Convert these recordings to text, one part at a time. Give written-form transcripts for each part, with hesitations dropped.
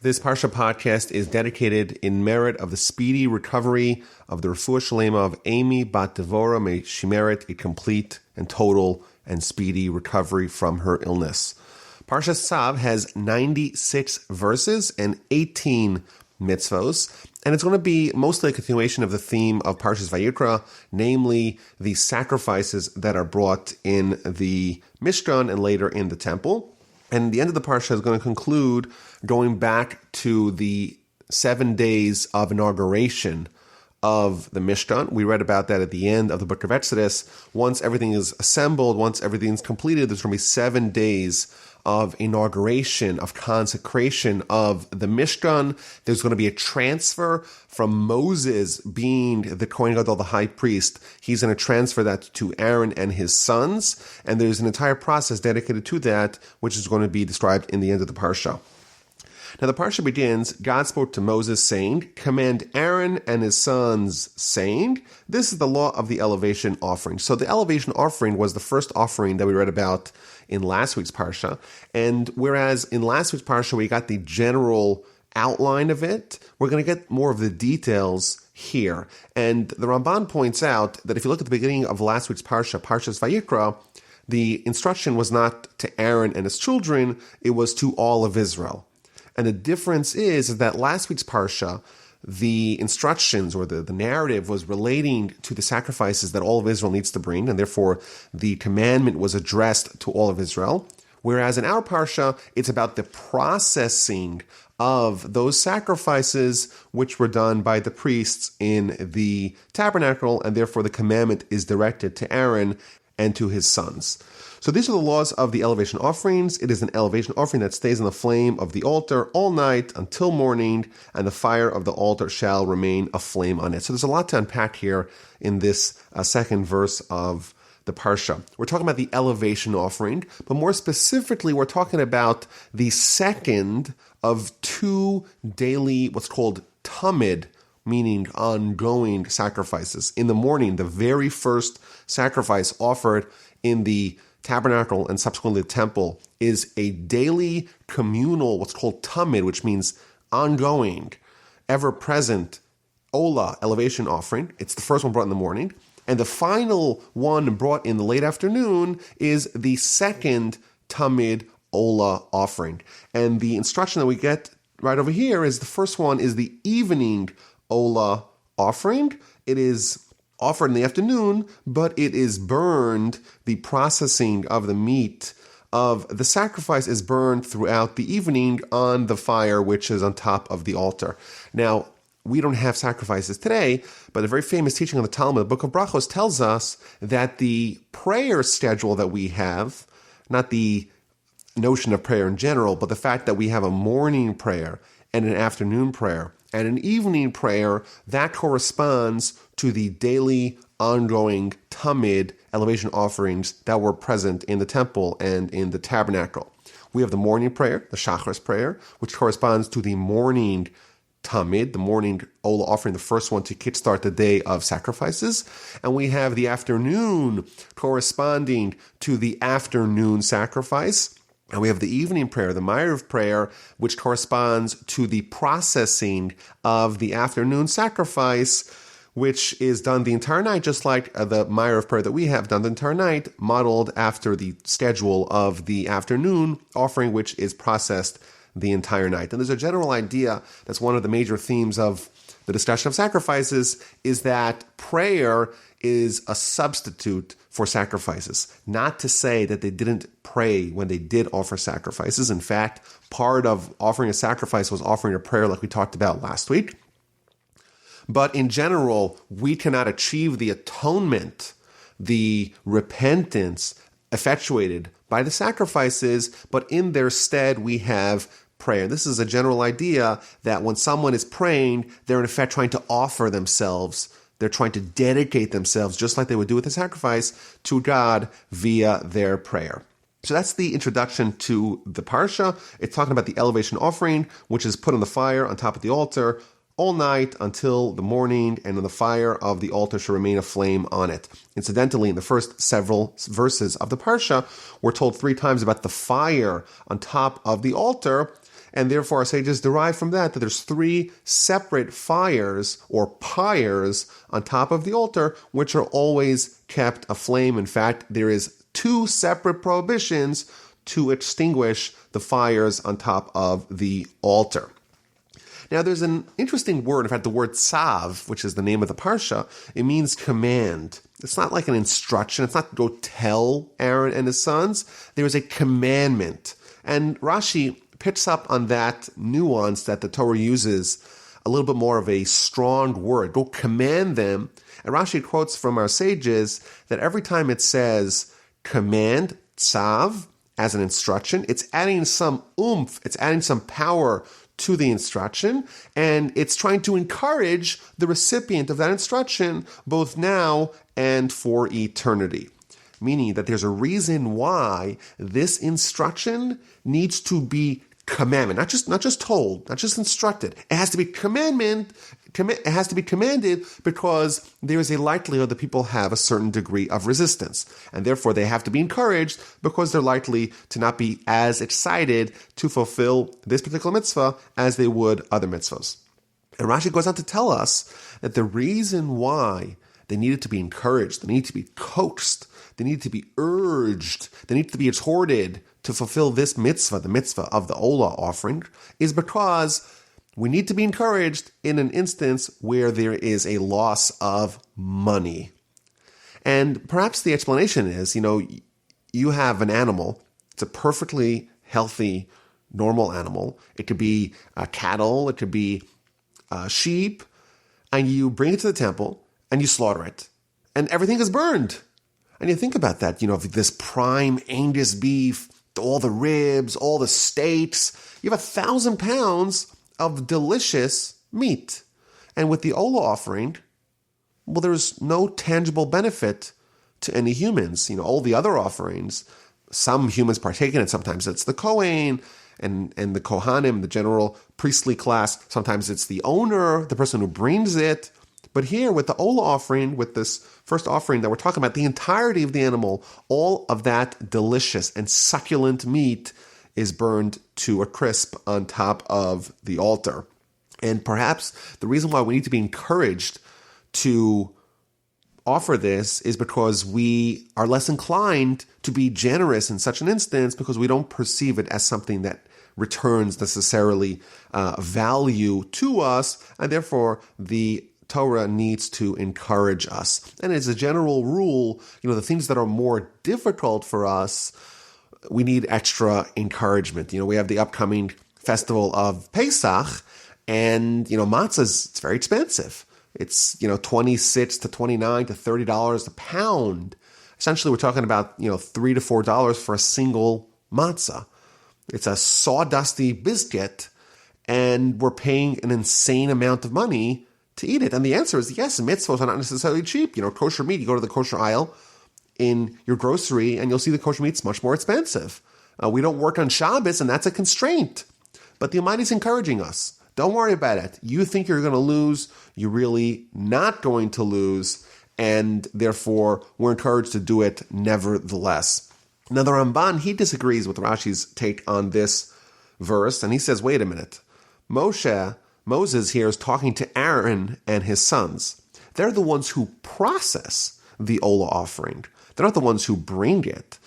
This Parsha Podcast is dedicated in merit of the speedy recovery of the refuah shalema of Amy bat Devorah. May she merit a complete and total and speedy recovery from her illness. Parshas Tzav has 96 verses and 18 mitzvos, and it's going to be mostly a continuation of the theme of Parshas Vayikra, namely the sacrifices that are brought in the Mishkan and later in the temple. And the end of the Parsha is going to conclude going back to the 7 days of inauguration of the Mishkan. We read about that at the end of the book of Exodus. Once everything is assembled, once everything's completed, there's going to be 7 days of inauguration, of consecration of the Mishkan. There's going to be a transfer from Moses being the Kohen Gadol, the high priest. He's going to transfer that to Aaron and his sons, and there's an entire process dedicated to that, which is going to be described in the end of the Parsha. Now the Parsha begins, God spoke to Moses saying, command Aaron and his sons saying, this is the law of the elevation offering. So the elevation offering was the first offering that we read about in last week's Parsha. And whereas in last week's Parsha we got the general outline of it, we're going to get more of the details here. And the Ramban points out that if you look at the beginning of last week's Parsha, Parshas Vayikra, the instruction was not to Aaron and his children, it was to all of Israel. And the difference is that last week's Parsha, the instructions or the narrative was relating to the sacrifices that all of Israel needs to bring, and therefore the commandment was addressed to all of Israel. Whereas in our Parsha, it's about the processing of those sacrifices which were done by the priests in the Tabernacle, and therefore the commandment is directed to Aaron and to his sons. So these are the laws of the elevation offerings. It is an elevation offering that stays in the flame of the altar all night until morning, and the fire of the altar shall remain aflame on it. So there's a lot to unpack here in this second verse of the Parsha. We're talking about the elevation offering, but more specifically, we're talking about the second of two daily, what's called tamid, meaning ongoing sacrifices. In the morning, the very first sacrifice offered in the Tabernacle and subsequently the temple is a daily communal, what's called tamid, which means ongoing, ever-present olah, elevation offering. It's the first one brought in the morning. And the final one brought in the late afternoon is the second tamid olah offering. And the instruction that we get right over here is the first one is the evening olah offering. It is offered in the afternoon, but it is burned. The processing of the meat of the sacrifice is burned throughout the evening on the fire, which is on top of the altar. Now, we don't have sacrifices today, but a very famous teaching of the Talmud, the Book of Brachos, tells us that the prayer schedule that we have, not the notion of prayer in general, but the fact that we have a morning prayer and an afternoon prayer and an evening prayer, that corresponds to the daily, ongoing, tamid elevation offerings that were present in the temple and in the tabernacle. We have the morning prayer, the Shacharis prayer, which corresponds to the morning tamid, the morning olah offering, the first one to kickstart the day of sacrifices. And we have the afternoon corresponding to the afternoon sacrifice. And we have the evening prayer, the Ma'ariv prayer, which corresponds to the processing of the afternoon sacrifice, which is done the entire night, just like the Ma'ariv prayer that we have done the entire night, modeled after the schedule of the afternoon offering, which is processed the entire night. And there's a general idea that's one of the major themes of the discussion of sacrifices, is that prayer is a substitute for sacrifices. Not to say that they didn't pray when they did offer sacrifices. In fact, part of offering a sacrifice was offering a prayer like we talked about last week. But in general, we cannot achieve the atonement, the repentance effectuated by the sacrifices, but in their stead we have prayer. This is a general idea that when someone is praying, they're in effect trying to offer themselves. They're trying to dedicate themselves, just like they would do with a sacrifice, to God via their prayer. So that's the introduction to the Parsha. It's talking about the elevation offering, which is put on the fire on top of the altar all night until the morning, and then the fire of the altar shall remain aflame on it. Incidentally, in the first several verses of the Parsha, we're told 3 times about the fire on top of the altar, And therefore, our sages derive from that there's 3 separate fires or pyres on top of the altar, which are always kept aflame. In fact, there is 2 separate prohibitions to extinguish the fires on top of the altar. Now, there's an interesting word. In fact, the word Tzav, which is the name of the Parsha, it means command. It's not like an instruction. It's not go tell Aaron and his sons. There is a commandment. And Rashi picks up on that nuance that the Torah uses, a little bit more of a strong word. Go command them. And Rashi quotes from our sages that every time it says command, Tzav, as an instruction, it's adding some oomph, it's adding some power to the instruction, and it's trying to encourage the recipient of that instruction both now and for eternity. Meaning that there's a reason why this instruction needs to be commandment, not just told, not just instructed. It has to be it has to be commanded because there is a likelihood that people have a certain degree of resistance. And therefore they have to be encouraged because they're likely to not be as excited to fulfill this particular mitzvah as they would other mitzvahs. And Rashi goes on to tell us that the reason why they needed to be encouraged, they need to be coaxed, they need to be urged, they need to be exhorted to fulfill this mitzvah, the mitzvah of the Olah offering, is because we need to be encouraged in an instance where there is a loss of money. And perhaps the explanation is, you have an animal, it's a perfectly healthy, normal animal. It could be cattle, it could be sheep, and you bring it to the temple and you slaughter it, and everything is burned. And you think about that, this prime Angus beef, all the ribs, all the steaks, you have 1,000 pounds of delicious meat. And with the Olah offering, well, there's no tangible benefit to any humans. All the other offerings, some humans partake in it. Sometimes it's the Kohen and the Kohanim, the general priestly class. Sometimes it's the owner, the person who brings it. But here with the Olah offering, with this first offering that we're talking about, the entirety of the animal, all of that delicious and succulent meat is burned to a crisp on top of the altar. And perhaps the reason why we need to be encouraged to offer this is because we are less inclined to be generous in such an instance because we don't perceive it as something that returns necessarily value to us, and therefore the Torah needs to encourage us. And as a general rule, the things that are more difficult for us, we need extra encouragement. We have the upcoming festival of Pesach, and matzah it's very expensive. It's $26 to $29 to $30 a pound. Essentially, we're talking about $3 to $4 for a single matzah. It's a sawdusty biscuit, and we're paying an insane amount of money to eat it. And the answer is yes, mitzvahs are not necessarily cheap. Kosher meat, you go to the kosher aisle in your grocery and you'll see the kosher meat's much more expensive. We don't work on Shabbos, and that's a constraint. But the Almighty's encouraging us. Don't worry about it. You think you're going to lose, you're really not going to lose, and therefore we're encouraged to do it nevertheless. Now the Ramban, he disagrees with Rashi's take on this verse, and he says, wait a minute. Moses here is talking to Aaron and his sons. They're the ones who process the Olah offering. They're not the ones who bring it.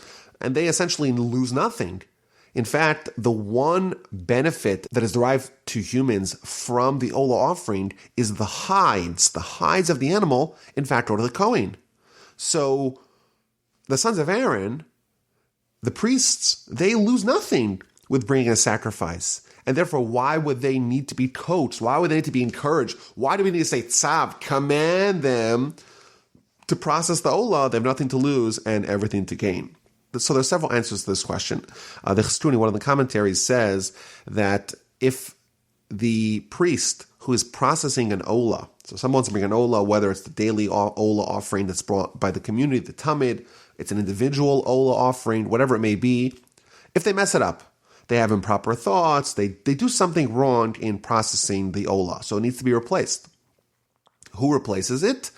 And they essentially lose nothing. In fact, the one benefit that is derived to humans from the Olah offering is the hides. The hides of the animal, in fact, go to the Kohen. So the sons of Aaron, the priests, they lose nothing with bringing a sacrifice. And therefore, why would they need to be coached? Why would they need to be encouraged? Why do we need to say, Tzav, command them to process the Olah? They have nothing to lose and everything to gain. So there's several answers to this question. The Chistuni, one of the commentaries, says that if the priest who is processing an Olah, so someone's bringing an Olah, whether it's the daily Olah offering that's brought by the community, the Tamid, it's an individual Olah offering, whatever it may be, if they mess it up, they have improper thoughts, they do something wrong in processing the Olah, so it needs to be replaced. Who replaces it?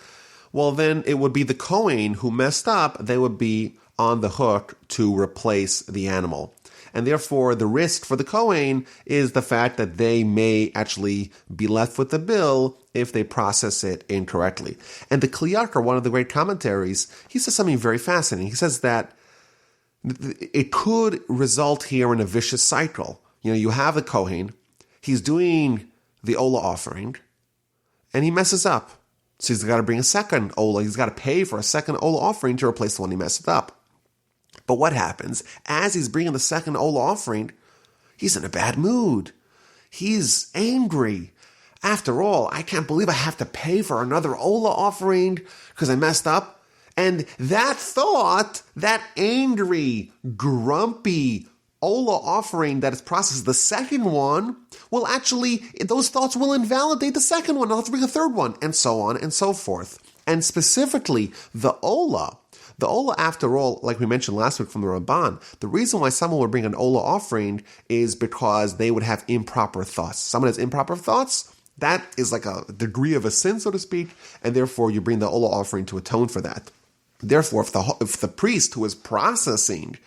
Well, then it would be the Kohen who messed up. They would be on the hook to replace the animal. And therefore, the risk for the Kohen is the fact that they may actually be left with the bill if they process it incorrectly. And the Kli Yakar, one of the great commentaries, he says something very fascinating. He says that it could result here in a vicious cycle. You have the Kohen, he's doing the Ola offering, and he messes up. So he's got to bring a second Ola. He's got to pay for a second Ola offering to replace the one he messed up. But what happens? As he's bringing the second Ola offering, he's in a bad mood. He's angry. After all, I can't believe I have to pay for another Ola offering because I messed up. And that thought, that angry, grumpy Ola offering that is processed, the second one, will actually, those thoughts will invalidate the second one. I'll have to bring a third one, and so on and so forth. And specifically, the Ola, after all, like we mentioned last week from the Ramban, the reason why someone would bring an Ola offering is because they would have improper thoughts. Someone has improper thoughts, that is like a degree of a sin, so to speak, and therefore you bring the Ola offering to atone for that. Therefore, if the priest who is processing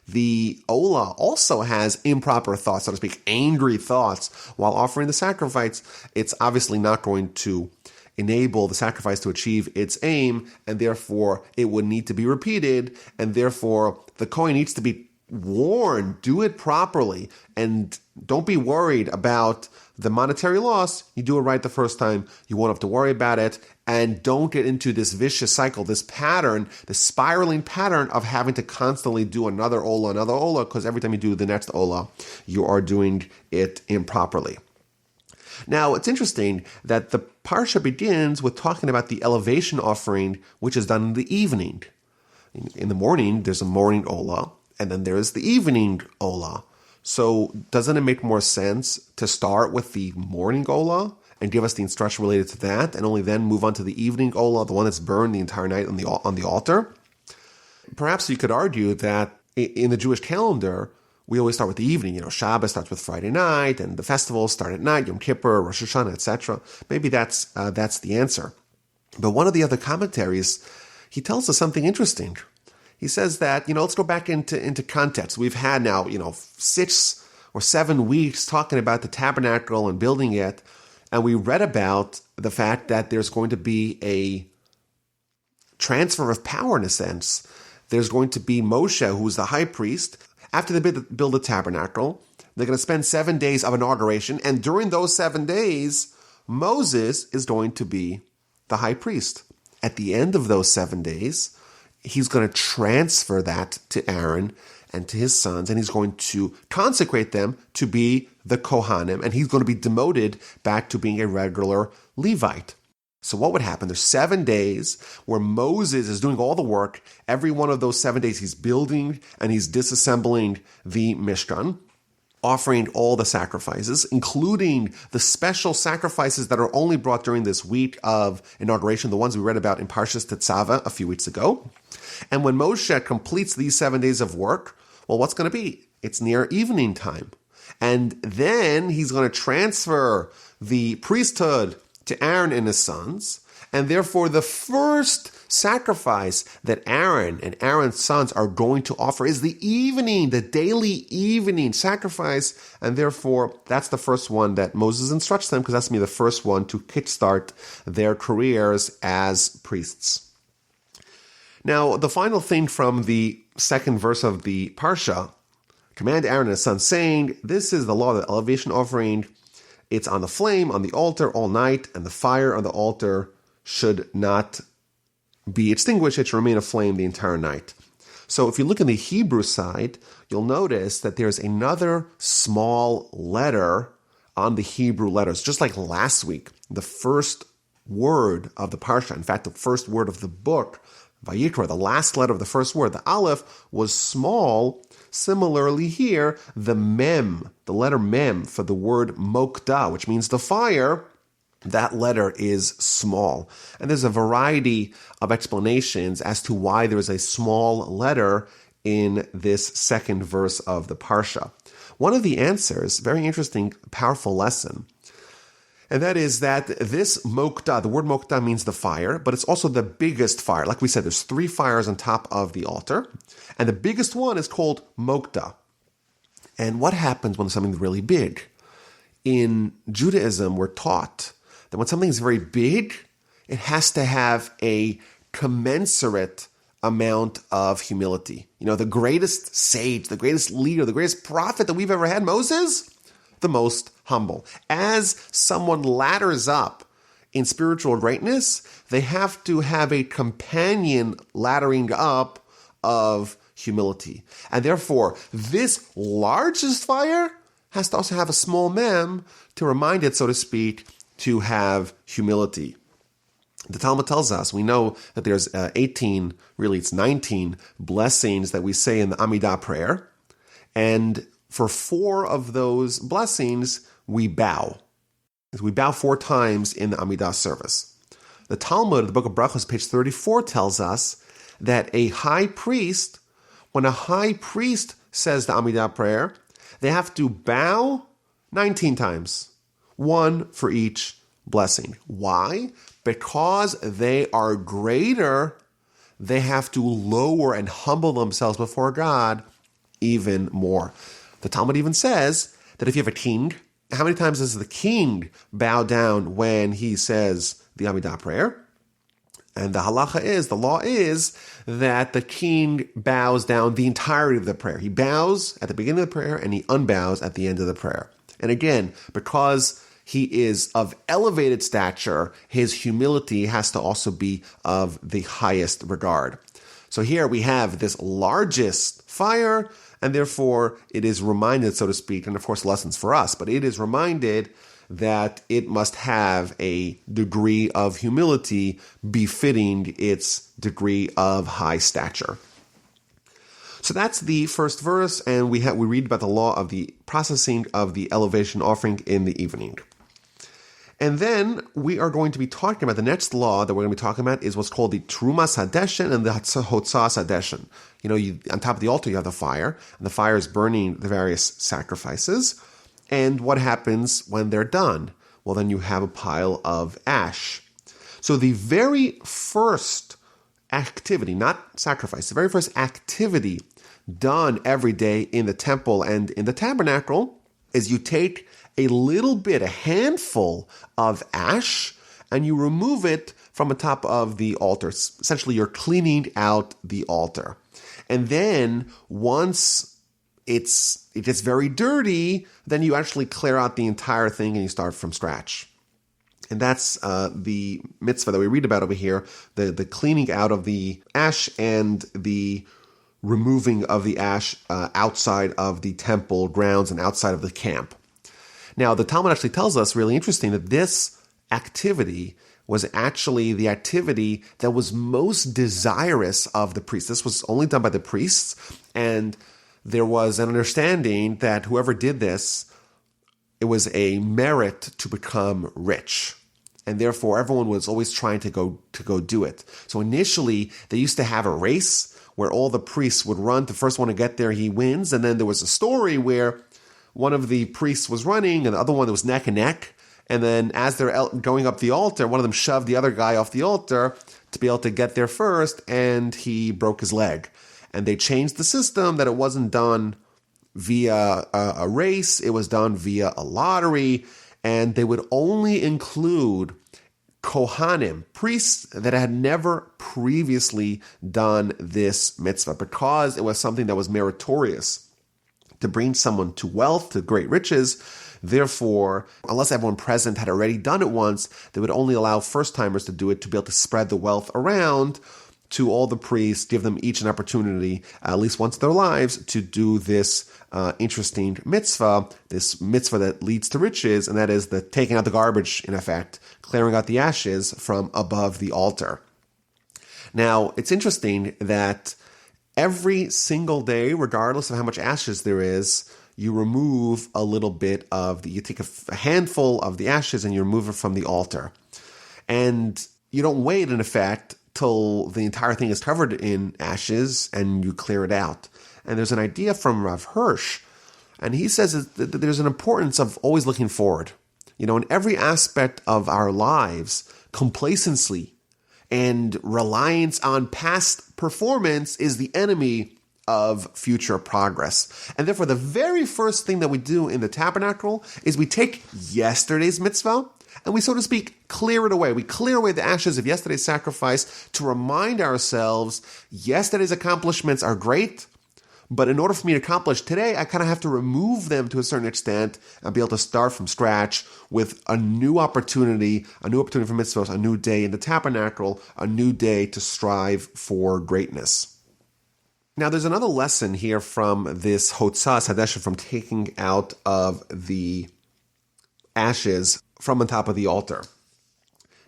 the Ola also has improper thoughts, so to speak, angry thoughts while offering the sacrifice, it's obviously not going to enable the sacrifice to achieve its aim, and therefore it would need to be repeated, and therefore the Kohen needs to be warned, do it properly, and don't be worried about the monetary loss. You do it right the first time, you won't have to worry about it, and don't get into this vicious cycle, this pattern, this spiraling pattern of having to constantly do another Ola, because every time you do the next Ola, you are doing it improperly. Now, it's interesting that the Parsha begins with talking about the elevation offering, which is done in the evening. In the morning, there's a morning Ola, and then there's the evening Ola. So doesn't it make more sense to start with the morning Ola and give us the instruction related to that, and only then move on to the evening Ola, the one that's burned the entire night on the altar? Perhaps you could argue that in the Jewish calendar, we always start with the evening. Shabbos starts with Friday night, and the festivals start at night, Yom Kippur, Rosh Hashanah, etc. Maybe that's the answer. But one of the other commentaries, he tells us something interesting. He says that, let's go back into context. We've had now, 6 or 7 weeks talking about the tabernacle and building it, and we read about the fact that there's going to be a transfer of power in a sense. There's going to be Moshe, who's the high priest. After they build the tabernacle, they're going to spend 7 days of inauguration, and during those 7 days, Moses is going to be the high priest. At the end of those 7 days, he's going to transfer that to Aaron and to his sons, and he's going to consecrate them to be the Kohanim, and he's going to be demoted back to being a regular Levite. So what would happen? There's 7 days where Moses is doing all the work. Every one of those 7 days he's building and he's disassembling the Mishkan, offering all the sacrifices, including the special sacrifices that are only brought during this week of inauguration, the ones we read about in Parshas Tzav a few weeks ago. And when Moshe completes these 7 days of work, well, what's going to be? It's near evening time. And then he's going to transfer the priesthood to Aaron and his sons, and therefore the first sacrifice that Aaron and Aaron's sons are going to offer is the daily evening sacrifice, and therefore that's the first one that Moses instructs them, because that's going to be the first one to kickstart their careers as priests. Now, the final thing from the second verse of the Parsha, command Aaron and his sons, saying, this is the law of the elevation offering. It's on the flame on the altar all night, and the fire on the altar should not be extinguished. It should remain aflame the entire night. So if you look in the Hebrew side, you'll notice that there's another small letter on the Hebrew letters. Just like last week, the first word of the Parsha, in fact, the first word of the book, Vayikra, the last letter of the first word, the Aleph, was small. Similarly here, the Mem, the letter Mem for the word Mokdah, which means the fire, that letter is small. And there's a variety of explanations as to why there is a small letter in this second verse of the Parsha. One of the answers, very interesting, powerful lesson, and that is that this Mokdah, the word Mokdah means the fire, but it's also the biggest fire. Like we said, there's 3 fires on top of the altar, and the biggest one is called Mokdah. And what happens when something's really big? In Judaism, we're taught that when something's very big, it has to have a commensurate amount of humility. The greatest sage, the greatest leader, the greatest prophet that we've ever had, Moses, the most humble. As someone ladders up in spiritual greatness, they have to have a companion laddering up of humility. And therefore, this largest fire has to also have a small mem to remind it, so to speak, to have humility. The Talmud tells us, we know that there's 19 blessings that we say in the Amidah prayer. And for 4 of those blessings, we bow. We bow 4 times in the Amidah service. The Talmud, the book of Brachos, page 34, tells us that when a high priest says the Amidah prayer, they have to bow 19 times, 1 for each blessing. Why? Because they are greater, they have to lower and humble themselves before God even more. The Talmud even says that if you have a king, how many times does the king bow down when he says the Amidah prayer? And the halacha is, the law is, that the king bows down the entirety of the prayer. He bows at the beginning of the prayer and he unbows at the end of the prayer. And again, because he is of elevated stature, his humility has to also be of the highest regard. So here we have this largest fire, and therefore it is reminded, so to speak, and of course lessons for us, but it is reminded that it must have a degree of humility befitting its degree of high stature. So that's the first verse, and we read about the law of the processing of the elevation offering in the evening. And then we are going to be talking about the next law that we're going to be talking about is what's called the Trumas Hadeshen and the Hotzas Hadeshen. On top of the altar you have the fire, and the fire is burning the various sacrifices. And what happens when they're done? Well, then you have a pile of ash. So the very first activity, not sacrifice, the very first activity done every day in the temple and in the tabernacle is you take a little bit, a handful of ash, and you remove it from the top of the altar. Essentially, you're cleaning out the altar. And then once it gets very dirty, then you actually clear out the entire thing and you start from scratch. And that's the mitzvah that we read about over here, the cleaning out of the ash and the removing of the ash outside of the temple grounds and outside of the camp. Now, the Talmud actually tells us, really interesting, that this activity was actually the activity that was most desirous of the priests. This was only done by the priests, and there was an understanding that whoever did this, it was a merit to become rich. And therefore, everyone was always trying to go do it. So initially, they used to have a race where all the priests would run. The first one to get there, he wins. And then there was a story where one of the priests was running and the other one was neck and neck. And then as they're going up the altar, one of them shoved the other guy off the altar to be able to get there first, and he broke his leg. And they changed the system that it wasn't done via a race, it was done via a lottery, and they would only include Kohanim, priests that had never previously done this mitzvah, because it was something that was meritorious to bring someone to wealth, to great riches. Therefore, unless everyone present had already done it once, they would only allow first-timers to do it to be able to spread the wealth around to all the priests, give them each an opportunity, at least once in their lives, to do this interesting mitzvah, this mitzvah that leads to riches, and that is the taking out the garbage, in effect, clearing out the ashes from above the altar. Now, it's interesting that every single day, regardless of how much ashes there is, you remove a little bit you take a handful of the ashes and you remove it from the altar. And you don't wait, in effect, till the entire thing is covered in ashes and you clear it out. And there's an idea from Rav Hirsch, and he says that there's an importance of always looking forward. In every aspect of our lives, complacency and reliance on past performance is the enemy of future progress. And therefore, the very first thing that we do in the tabernacle is we take yesterday's mitzvah and we, so to speak, clear it away. We clear away the ashes of yesterday's sacrifice to remind ourselves yesterday's accomplishments are great, but in order for me to accomplish today, I kind of have to remove them to a certain extent and be able to start from scratch with a new opportunity for mitzvahs, a new day in the tabernacle, a new day to strive for greatness. Now, there's another lesson here from this Hotzas Hadesha, from taking out of the ashes from on top of the altar.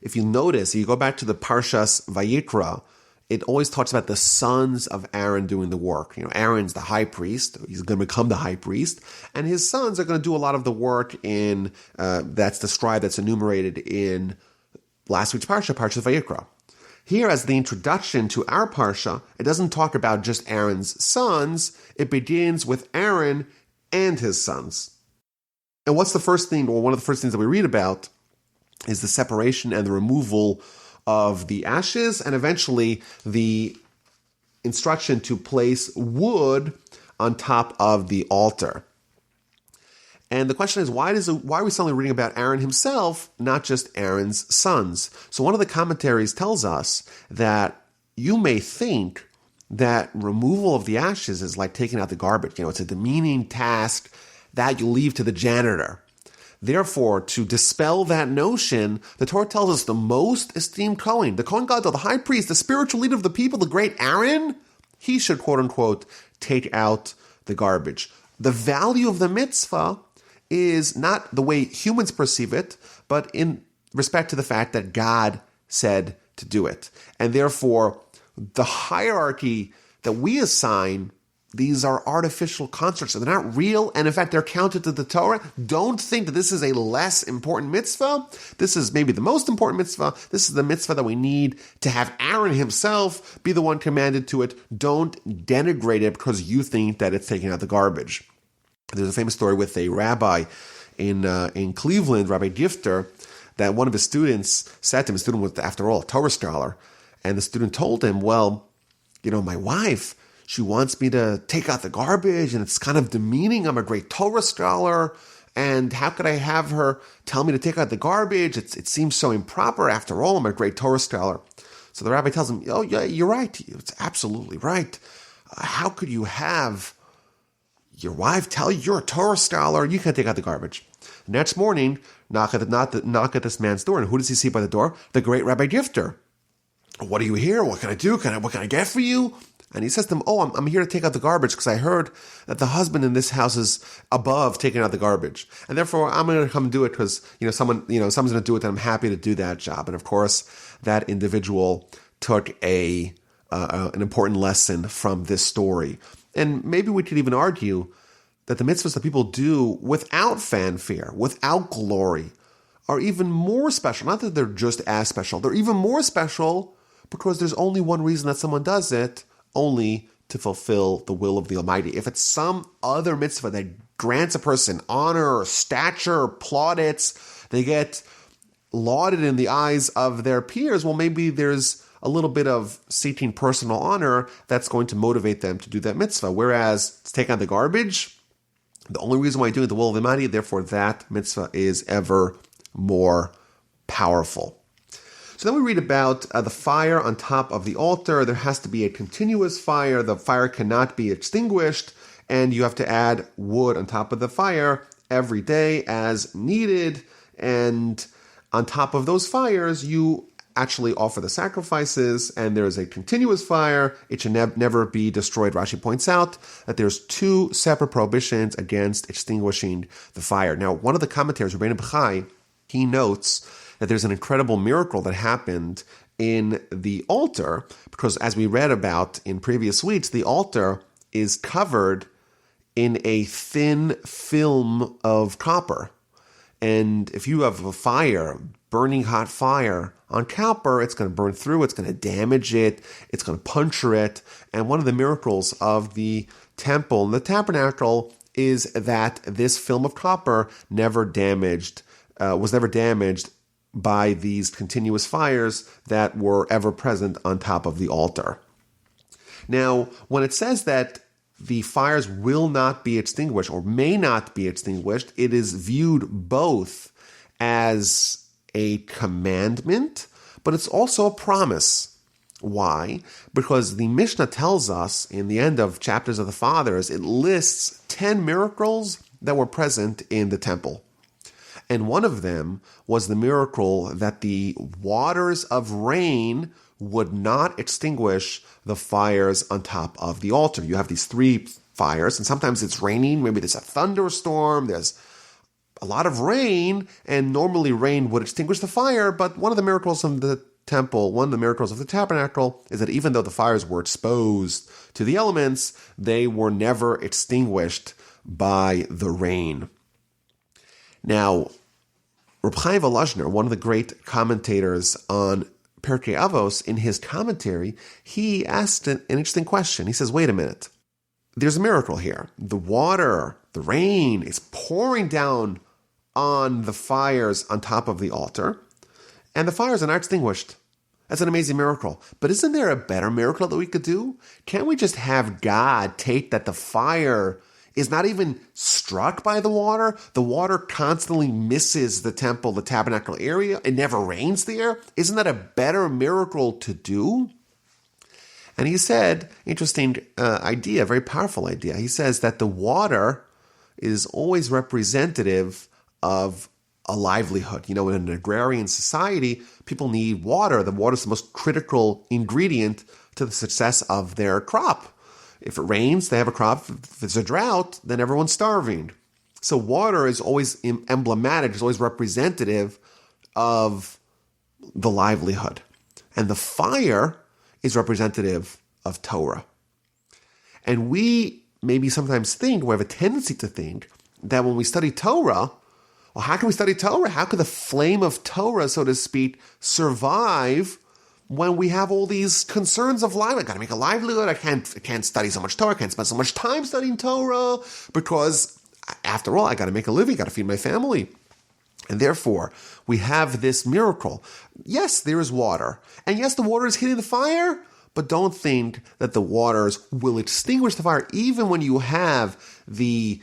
If you notice, you go back to the Parshas Vayikra, it always talks about the sons of Aaron doing the work. Aaron's the high priest. He's going to become the high priest. And his sons are going to do a lot of the work that's described, that's enumerated in last week's Parsha, Parshas Vayikra. Here, as the introduction to our Parsha, it doesn't talk about just Aaron's sons. It begins with Aaron and his sons. And what's the first thing, or one of the first things that we read about, is the separation and the removal of the ashes, and eventually the instruction to place wood on top of the altar. And the question is, why are we suddenly reading about Aaron himself, not just Aaron's sons? So one of the commentaries tells us that you may think that removal of the ashes is like taking out the garbage. It's a demeaning task that you leave to the janitor. Therefore, to dispel that notion, the Torah tells us the most esteemed Kohen, the Kohen Gadol, the high priest, the spiritual leader of the people, the great Aaron, he should, quote unquote, take out the garbage. The value of the mitzvah is not the way humans perceive it, but in respect to the fact that God said to do it. And therefore, the hierarchy that we assign, these are artificial constructs. They're not real, and in fact, they're counted to the Torah. Don't think that this is a less important mitzvah. This is maybe the most important mitzvah. This is the mitzvah that we need to have Aaron himself be the one commanded to it. Don't denigrate it because you think that it's taking out the garbage. There's a famous story with a rabbi in Cleveland, Rabbi Gifter, that one of his students said to him, a student was, after all, a Torah scholar, and the student told him, well, my wife, she wants me to take out the garbage, and it's kind of demeaning. I'm a great Torah scholar, and how could I have her tell me to take out the garbage? It seems so improper. After all, I'm a great Torah scholar. So the rabbi tells him, oh, yeah, you're right. It's absolutely right. How could you have your wife tell you you're a Torah scholar? You can't take out the garbage. Next morning, knock at this man's door, and who does he see by the door? The great Rabbi Gifter. What are you here? What can I do? What can I get for you? And he says to him, oh, I'm here to take out the garbage because I heard that the husband in this house is above taking out the garbage. And therefore, I'm going to come do it because, someone's going to do it, and I'm happy to do that job. And of course, that individual took an important lesson from this story. And maybe we could even argue that the mitzvahs that people do without fanfare, without glory, are even more special. Not that they're just as special. They're even more special because there's only one reason that someone does it, only to fulfill the will of the Almighty. If it's some other mitzvah that grants a person honor, stature, plaudits, they get lauded in the eyes of their peers, well, maybe there's a little bit of seeking personal honor that's going to motivate them to do that mitzvah. Whereas to take out the garbage, the only reason why you're doing the will of the Almighty, therefore that mitzvah is ever more powerful. So then we read about the fire on top of the altar. There has to be a continuous fire. The fire cannot be extinguished, and you have to add wood on top of the fire every day as needed. And on top of those fires, you actually offer the sacrifices, and there's a continuous fire. It should never be destroyed. Rashi points out that there's two separate prohibitions against extinguishing the fire. Now, one of the commentaries, Rabbeinu Bechai, he notes that there's an incredible miracle that happened in the altar, because as we read about in previous weeks, the altar is covered in a thin film of copper. And if you have a fire, burning hot fire on copper, it's going to burn through, it's going to damage it, it's going to puncture it. And one of the miracles of the temple and the tabernacle is that this film of copper was never damaged by these continuous fires that were ever present on top of the altar. Now, when it says that the fires will not be extinguished or may not be extinguished. It is viewed both as a commandment, but it's also a promise. Why? Because the Mishnah tells us in the end of Chapters of the Fathers, it lists 10 miracles that were present in the temple. And one of them was the miracle that the waters of rain would not extinguish the fires on top of the altar. You have these 3 fires, and sometimes it's raining. Maybe there's a thunderstorm. There's a lot of rain, and normally rain would extinguish the fire. But one of the miracles of the temple, one of the miracles of the tabernacle, is that even though the fires were exposed to the elements, they were never extinguished by the rain. Now, Reb Chaim Volozhiner, one of the great commentators on Pirkei Avos, in his commentary, he asked an interesting question. He says, wait a minute. There's a miracle here. The water, the rain is pouring down on the fires on top of the altar, and the fires are not extinguished. That's an amazing miracle. But isn't there a better miracle that we could do? Can't we just have God take that the fire is not even struck by the water? The water constantly misses the temple, the tabernacle area. It never rains there. Isn't that a better miracle to do? And he said, interesting idea, very powerful idea. He says that the water is always representative of a livelihood. You know, in an agrarian society, people need water. The water is the most critical ingredient to the success of their crop. If it rains, they have a crop. If there's a drought, then everyone's starving. So water is always emblematic, is always representative of the livelihood. And the fire is representative of Torah. And we maybe sometimes think, we have a tendency to think, that when we study Torah, well, how can we study Torah? How could the flame of Torah, so to speak, survive when we have all these concerns of life? I got to make a livelihood. I can't study so much Torah. I can't spend so much time studying Torah because, after all, I got to make a living. I got to feed my family. And therefore, we have this miracle. Yes, there is water. And yes, the water is hitting the fire, but don't think that the waters will extinguish the fire. Even when you have the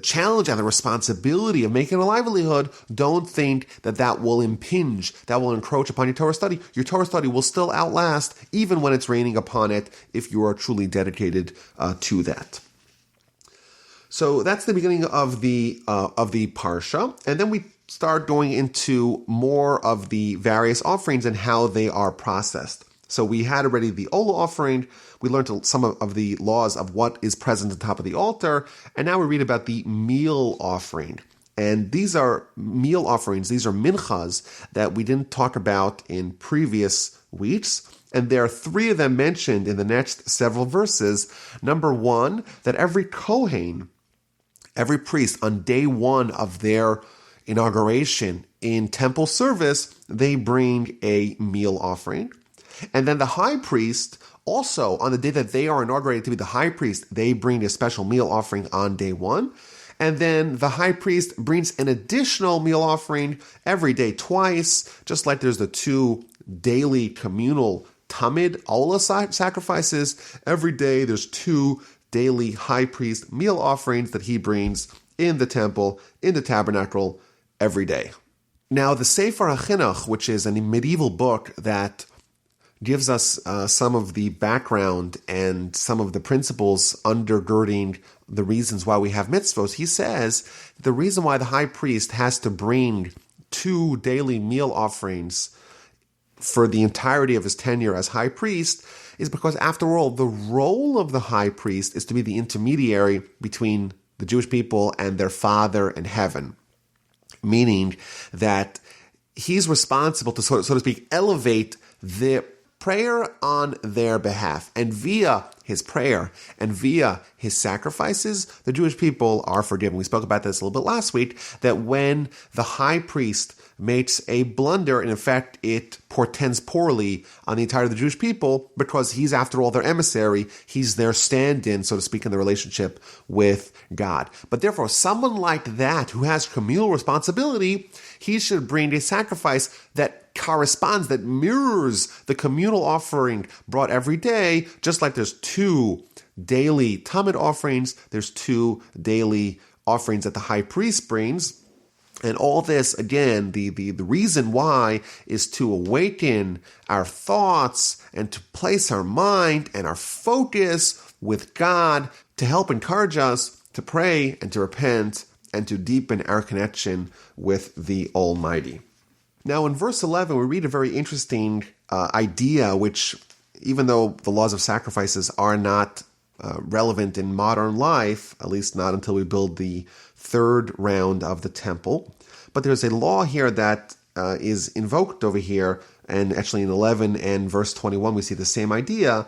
challenge and the responsibility of making a livelihood, don't think that that will impinge, that will encroach upon your Torah study. Your Torah study will still outlast, even when it's raining upon it, if you are truly dedicated to that. So that's the beginning of the Parsha, and then we start going into more of the various offerings and how they are processed. So we had already the Ola offering. We learned some of the laws of what is present on top of the altar. And now we read about the meal offering. And these are meal offerings. These are minchas that we didn't talk about in previous weeks. And there are 3 of them mentioned in the next several verses. Number 1, that every Kohen, every priest, on day 1 of their inauguration in temple service, they bring a meal offering. And then the high priest, also on the day that they are inaugurated to be the high priest, they bring a special meal offering on day 1. And then the high priest brings an additional meal offering every day, twice, just like there's the 2 daily communal tamid, ola sacrifices. Every day there's 2 daily high priest meal offerings that he brings in the temple, in the tabernacle, every day. Now, the Sefer HaChinuch, which is a medieval book that gives us some of the background and some of the principles undergirding the reasons why we have mitzvos, he says the reason why the high priest has to bring 2 daily meal offerings for the entirety of his tenure as high priest is because, after all, the role of the high priest is to be the intermediary between the Jewish people and their Father in heaven, meaning that he's responsible to, so to speak, elevate the prayer on their behalf. And via his prayer and via his sacrifices, the Jewish people are forgiven. We spoke about this a little bit last week, that when the high priest makes a blunder, in effect, it portends poorly on the entirety of the Jewish people because he's, after all, their emissary. He's their stand-in, so to speak, in the relationship with God. But therefore, someone like that who has communal responsibility, he should bring a sacrifice that corresponds, that mirrors the communal offering brought every day, just like there's 2 daily Tamid offerings. There's 2 daily offerings that the high priest brings. And all this, again, the reason why is to awaken our thoughts and to place our mind and our focus with God, to help encourage us to pray and to repent and to deepen our connection with the Almighty. Now, in verse 11, we read a very interesting idea, which, even though the laws of sacrifices are not relevant in modern life, at least not until we build the 3rd round of the temple, but there's a law here that is invoked over here, and actually in 11 and verse 21, we see the same idea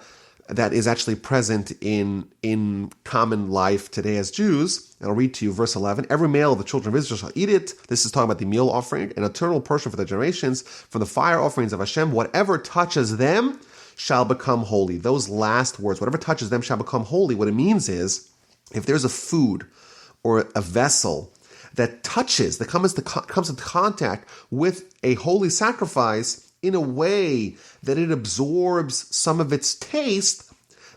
that is actually present in common life today as Jews. And I'll read to you verse 11. Every male of the children of Israel shall eat it. This is talking about the meal offering, an eternal portion for the generations. From the fire offerings of Hashem, whatever touches them shall become holy. Those last words, whatever touches them shall become holy. What it means is, if there's a food or a vessel that touches, that comes into contact with a holy sacrifice in a way that it absorbs some of its taste,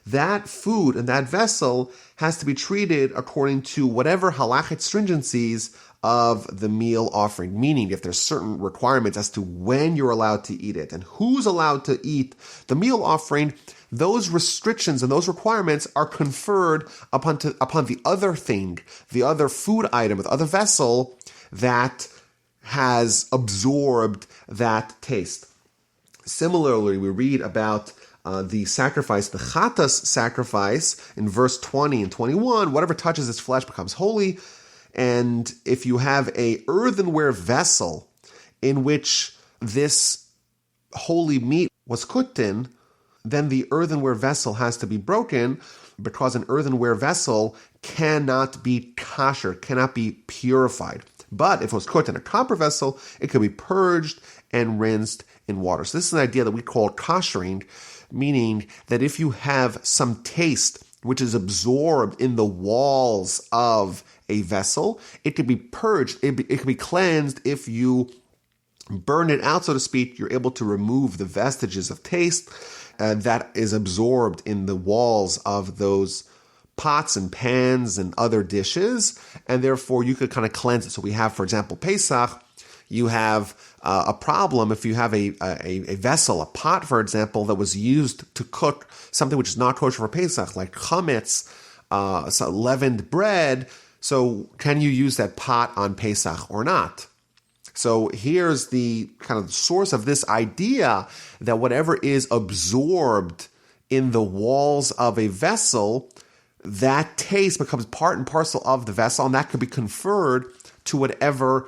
that food and that vessel has to be treated according to whatever halachic stringencies of the meal offering. Meaning, if there's certain requirements as to when you're allowed to eat it and who's allowed to eat the meal offering, those restrictions and those requirements are conferred upon the other thing, the other food item, the other vessel that has absorbed that taste. Similarly, we read about the sacrifice, the chatas sacrifice, in verse 20 and 21, whatever touches its flesh becomes holy. And if you have a earthenware vessel in which this holy meat was cooked in, then the earthenware vessel has to be broken, because an earthenware vessel cannot be kosher, cannot be purified. But if it was cooked in a copper vessel, it could be purged and rinsed in water. So this is an idea that we call koshering, meaning that if you have some taste which is absorbed in the walls of a vessel, it can be purged, it can be cleansed. If you burn it out, so to speak, you're able to remove the vestiges of taste that is absorbed in the walls of those pots and pans and other dishes, and therefore you could kind of cleanse it. So we have, for example, Pesach. You have a problem if you have a vessel, a pot, for example, that was used to cook something which is not kosher for Pesach, like chametz, so leavened bread. So can you use that pot on Pesach or not? So here's the kind of source of this idea that whatever is absorbed in the walls of a vessel, that taste becomes part and parcel of the vessel, and that could be conferred to whatever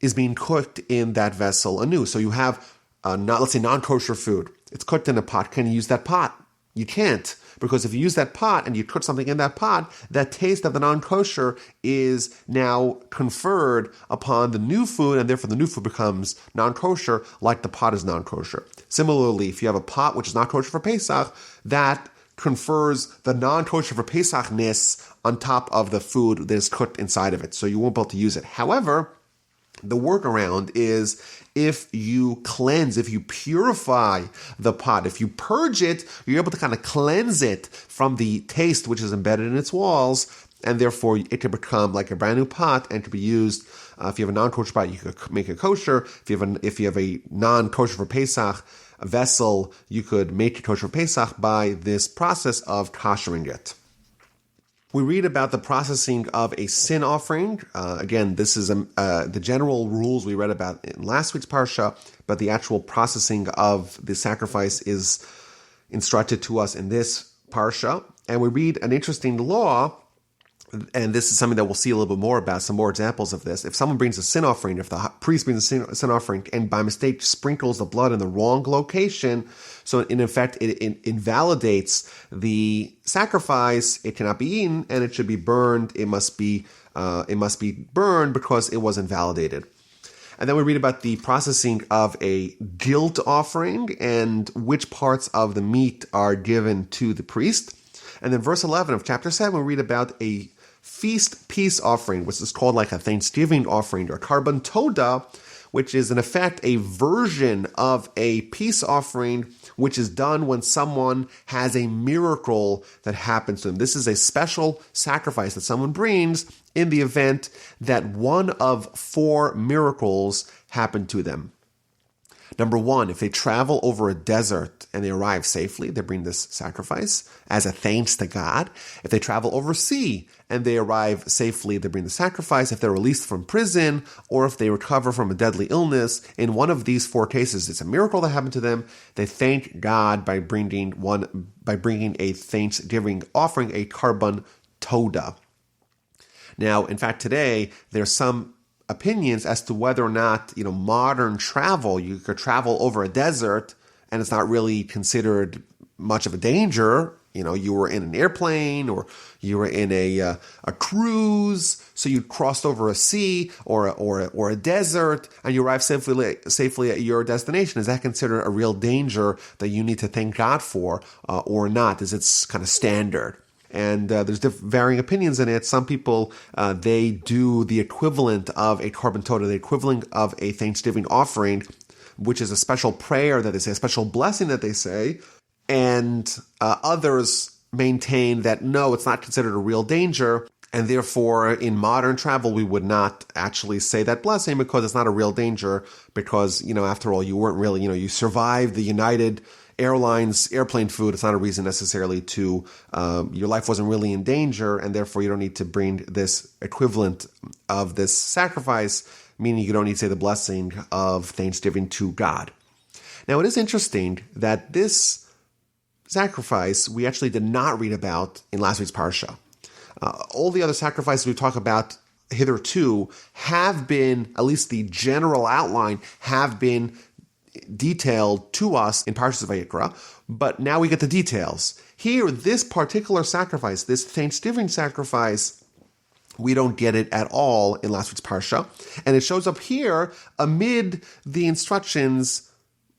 is being cooked in that vessel anew. So you have, let's say, non-kosher food. It's cooked in a pot. Can you use that pot? You can't, because if you use that pot and you cook something in that pot, that taste of the non-kosher is now conferred upon the new food, and therefore the new food becomes non-kosher, like the pot is non-kosher. Similarly, if you have a pot which is not kosher for Pesach, that confers the non-kosher for Pesach-ness on top of the food that is cooked inside of it. So you won't be able to use it. However, the workaround is if you cleanse, if you purify the pot, if you purge it, you're able to kind of cleanse it from the taste which is embedded in its walls, and therefore it can become like a brand new pot and can be used. If you have a non-kosher pot, you could make it kosher. If you have a non-kosher for Pesach vessel, you could make it kosher for Pesach by this process of koshering it. We read about the processing of a sin offering. Again, this is the general rules we read about in last week's Parsha, but the actual processing of the sacrifice is instructed to us in this Parsha. And we read an interesting law, and this is something that we'll see a little bit more about, some more examples of this. If someone brings a sin offering, if the priest brings a sin offering and by mistake sprinkles the blood in the wrong location, so in effect it invalidates the sacrifice, it cannot be eaten and it should be burned. It must be burned because it was invalidated. And then we read about the processing of a guilt offering and which parts of the meat are given to the priest. And then verse 11 of chapter 7, we read about a feast peace offering, which is called like a Thanksgiving offering or carbon toda, which is in effect a version of a peace offering, which is done when someone has a miracle that happens to them. This is a special sacrifice that someone brings in the event that one of 4 miracles happen to them. Number 1, if they travel over a desert and they arrive safely, they bring this sacrifice as a thanks to God. If they travel over sea and they arrive safely, they bring the sacrifice. If they're released from prison or if they recover from a deadly illness, in one of these 4 cases, it's a miracle that happened to them. They thank God by bringing a thanksgiving offering, a carbon toda. Now, in fact, today there's some opinions as to whether or not, modern travel, you could travel over a desert and it's not really considered much of a danger. You were in an airplane or you were in a cruise, so you crossed over a sea or a desert and you arrived safely at your destination. Is that considered a real danger that you need to thank God for or not? Is it kind of standard? And there's varying opinions in it. Some people, they do the equivalent of a carbon toda, the equivalent of a Thanksgiving offering, which is a special prayer that they say, a special blessing that they say. And others maintain that, no, it's not considered a real danger. And therefore, in modern travel, we would not actually say that blessing because it's not a real danger. Because, after all, you weren't really, you survived the United Airlines airplane food. It's not a reason necessarily to, your life wasn't really in danger, and therefore you don't need to bring this equivalent of this sacrifice, meaning you don't need to say the blessing of thanksgiving to God. Now, it is interesting that this sacrifice we actually did not read about in last week's Parsha. All the other sacrifices we talk about hitherto have been, at least the general outline, have been detailed to us in Parshas Vayikra, but now we get the details. Here, this particular sacrifice, this Thanksgiving sacrifice, we don't get it at all in last week's Parsha, and it shows up here amid the instructions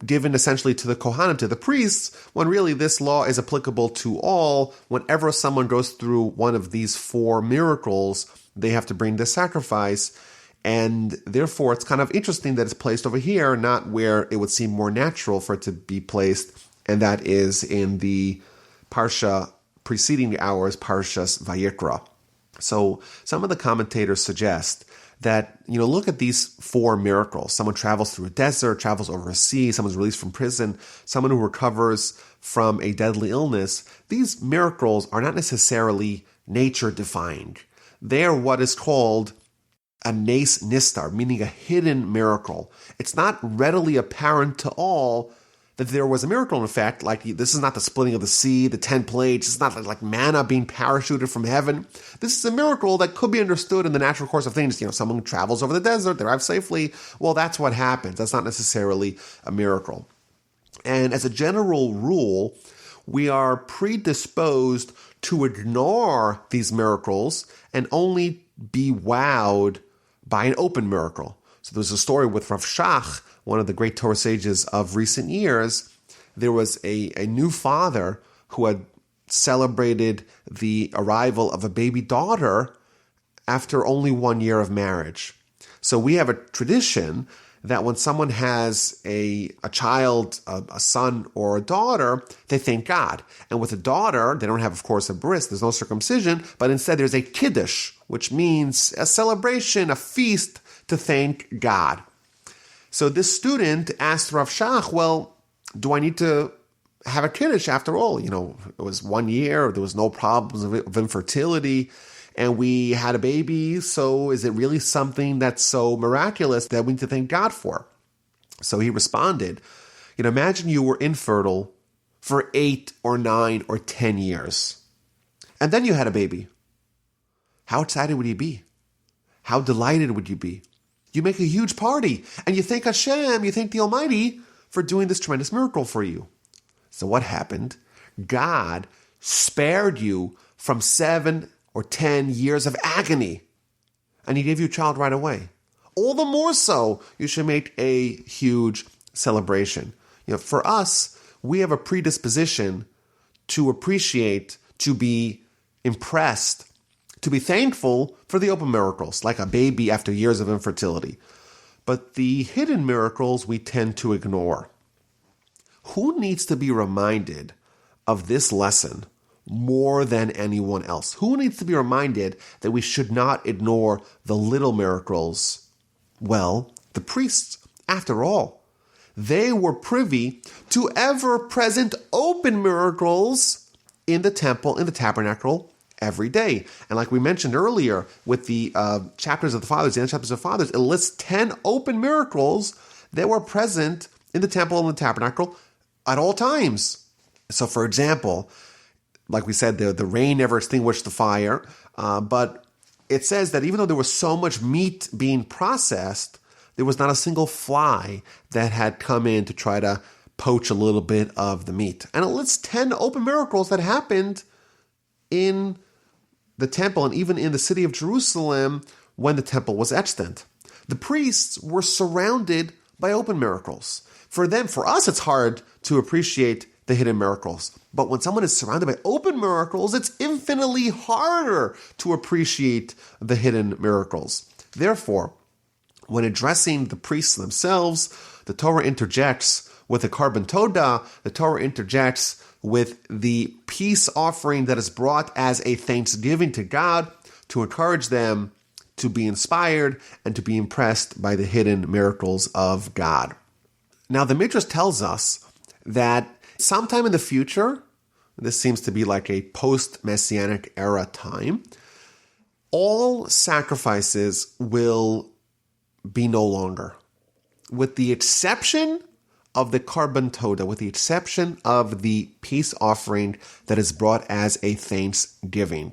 given essentially to the Kohanim, to the priests, when really this law is applicable to all. Whenever someone goes through one of these 4 miracles, they have to bring this sacrifice. And therefore, it's kind of interesting that it's placed over here, not where it would seem more natural for it to be placed, and that is in the Parsha preceding ours, Parshas Vayikra. So some of the commentators suggest that, look at these 4 miracles. Someone travels through a desert, travels over a sea, someone's released from prison, someone who recovers from a deadly illness. These miracles are not necessarily nature-defined. They are what is called a nes nistar, meaning a hidden miracle. It's not readily apparent to all that there was a miracle. In fact, like this is not the splitting of the sea, the 10 plagues. It's not like manna being parachuted from heaven. This is a miracle that could be understood in the natural course of things. Someone travels over the desert, they arrive safely. Well, that's what happens. That's not necessarily a miracle. And as a general rule, we are predisposed to ignore these miracles and only be wowed by an open miracle. So there's a story with Rav Shach, one of the great Torah sages of recent years. There was a new father who had celebrated the arrival of a baby daughter after only 1 year of marriage. So we have a tradition that when someone has a child, a son or a daughter, they thank God. And with a daughter, they don't have, of course, a bris, there's no circumcision, but instead there's a kiddush, which means a celebration, a feast to thank God. So this student asked Rav Shach, well, do I need to have a kiddush after all? It was 1 year, there was no problems of infertility, and we had a baby, so is it really something that's so miraculous that we need to thank God for? So he responded, imagine you were infertile for 8 or 9 or 10 years, and then you had a baby. How excited would you be? How delighted would you be? You make a huge party, and you thank Hashem, you thank the Almighty for doing this tremendous miracle for you. So what happened? God spared you from 7 or 10 years of agony, and he gave you a child right away. All the more so, you should make a huge celebration. For us, we have a predisposition to appreciate, to be impressed, to be thankful for the open miracles, like a baby after years of infertility. but the hidden miracles we tend to ignore. Who needs to be reminded of this lesson more than anyone else? Who needs to be reminded that we should not ignore the little miracles? Well, the priests, after all. They were privy to ever-present open miracles in the temple, in the tabernacle, every day. And like we mentioned earlier, with the chapters of the Fathers, the end chapters of the Fathers, it lists 10 open miracles that were present in the temple and the tabernacle at all times. So, for example, like we said, the rain never extinguished the fire, but it says that even though there was so much meat being processed, there was not a single fly that had come in to try to poach a little bit of the meat. And it lists 10 open miracles that happened in the temple and even in the city of Jerusalem when the temple was extant. The priests were surrounded by open miracles. For us, it's hard to appreciate the hidden miracles. But when someone is surrounded by open miracles, it's infinitely harder to appreciate the hidden miracles. Therefore, when addressing the priests themselves, the Torah interjects with the Karban Todah, the Torah interjects with the peace offering that is brought as a thanksgiving to God to encourage them to be inspired and to be impressed by the hidden miracles of God. Now, the Midrash tells us that sometime in the future, this seems to be like a post-Messianic era time, all sacrifices will be no longer, with the exception of the Karban Todah, with the exception of the peace offering that is brought as a thanksgiving.